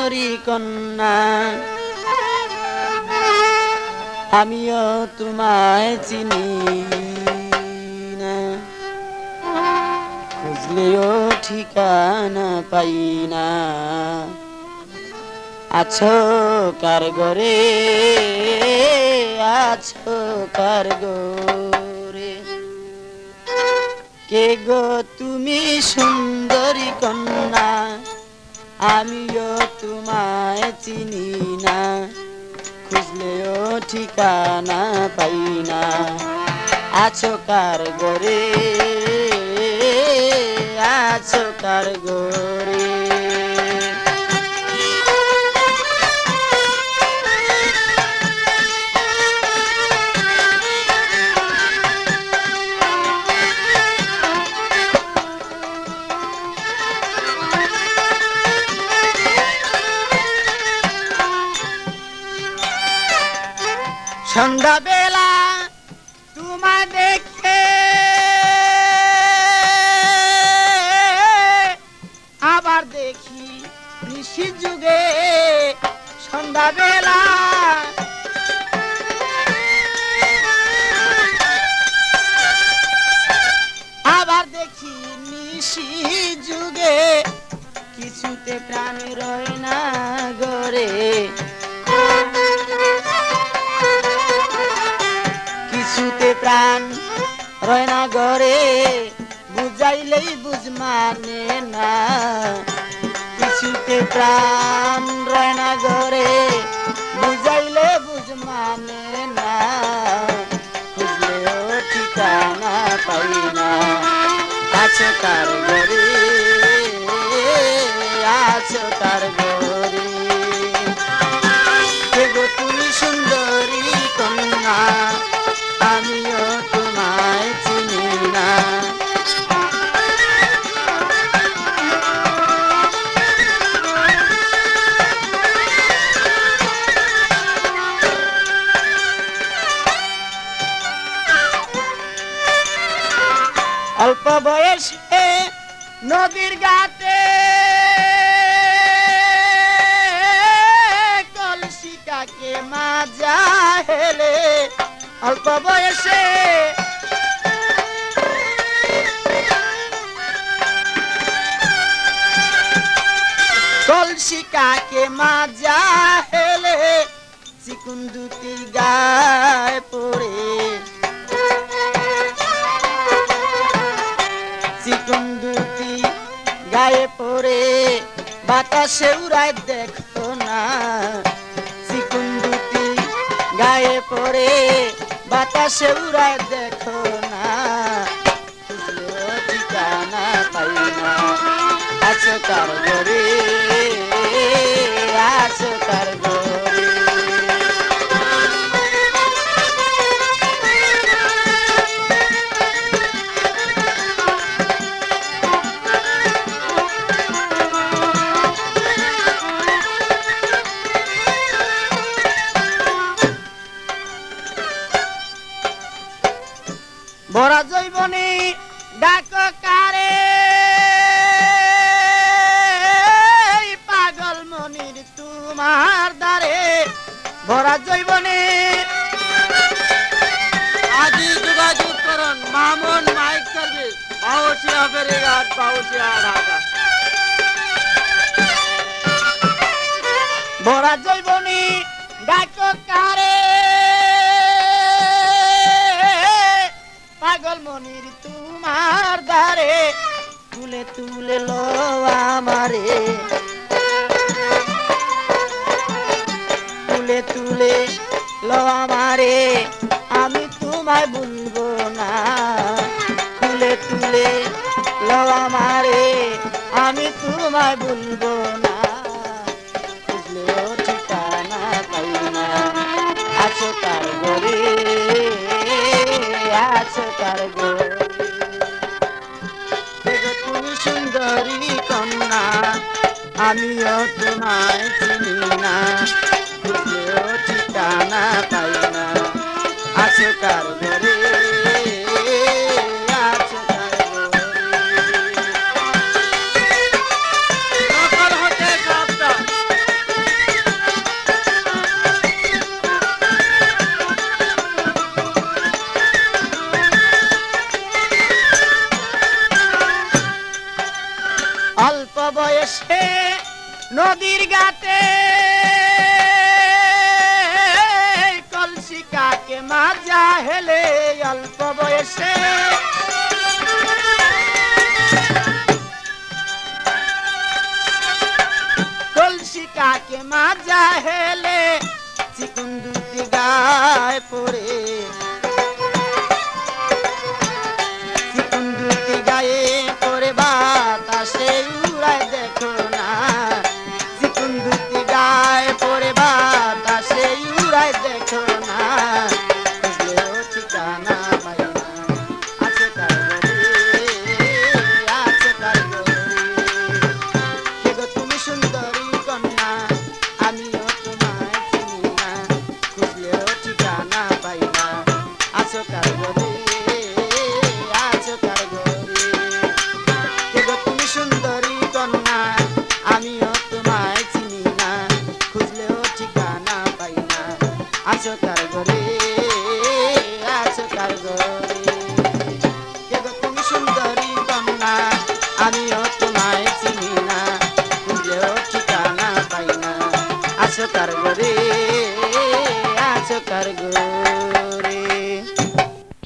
সুন্দরী কন্যা আমিও তোমায় চিনি না, খুঁজলেও ঠিকানা পাই না। আছো কার ঘরে, আছো কার ঘরে, কে গো তুমি সুন্দরী কন্যা আমিও তোমায় চিনি না, খুঁজলেও ঠিকানা পাই না। আছো কার ঘরে, আছো কার ঘরে। সন্ধ্যা বেলা তোমায় দেখে আবার দেখি নিশি যুগে, সন্ধ্যা বেলা আবার দেখি নিশি যুগে, কিছুতে প্রাণ রয় না গরে, কিছুতে প্রাণ রয় না ঘরে, বুঝাইলেই বুঝ মানে না। কিছুতে প্রাণ রয় না ঘরে, বুঝাইলে বুঝ মানে না, খুঁজলেও ঠিকানা পাই না। আছো কার ঘরে, আছো কার ঘরে, কে গো তুমি সুন্দরী কন্যা আমিও তোমায় চিনি না। অল্প বয়সে নদীর ঘাটে কলসি কাকে মাজা হেলে, অল্প বয়সে কলসি কাকে মাজা হেলে, চিকুন দুটি গায়ে পড়ে, চিকুন দুটি গায়ে পড়ে বাতাসে উড়ায় দেখো না। চিকুন দুটি গায়ে পড়ে বাতাসে উড়ায় দেখো না, খুঁজলেও ঠিকানা পাই না। আছো কার ঘরে, আছো কার ঘরে, ভরা জৈবনে ডাক কারে, পাগল মনির তোমার দ্বারে, ভরা জৈবনে আদি যোগাযোগ করুন মামুন মাইক সার্ভিস, বাউসিয়া ফেরিঘাট, বাউসিয়া ঢাকা। ভরা জৈবনে ডাক কারে, পাগল মনির তোমার দ্বারে, তুলে তুলে লো আমারে, তুলে তুলে লো আমারে, আমি তোমায় ভুলবো না। তুলে তুলে লো আমারে, আমি তোমায় ভুলবো না, খুঁজলেও ঠিকানা পাই না। আছো কার ঘরে, আছো কার ঘরে, তুমি সুন্দরী কন্যা আমিও তোমায় চিনি না, খুঁজলেও ঠিকানা পাই না। আছো কার ঘরে, আছো কার ঘরে। বয়সে নদীর ঘাটে কলসি কাকে মাজা হেলে অল্প বয়সে কলসি কাকে মাজা হেলে চিকুন দুটি গায়ে পড়ে চিকুন দুটি গায়ে পড়ে বাতাসে উড়ায় দেখো না চিকুন দুটি গায়ে পড়ে বাতাসে উড়ায় দেখো না খুঁজলেও ঠিকানা পাই না আছে কার গরে আছে কার গরে কে গো তুমি সুন্দরী কন্যা আমিও তোমায় চিনি না খুঁজলেও ঠিকানা পাই না আছো কার গরে আছো কার গরে কে গো তুমি সুন্দরী কন্যা আমিও তোমায় চিনি না খুঁজলেও ঠিকানা পাই না আছো কার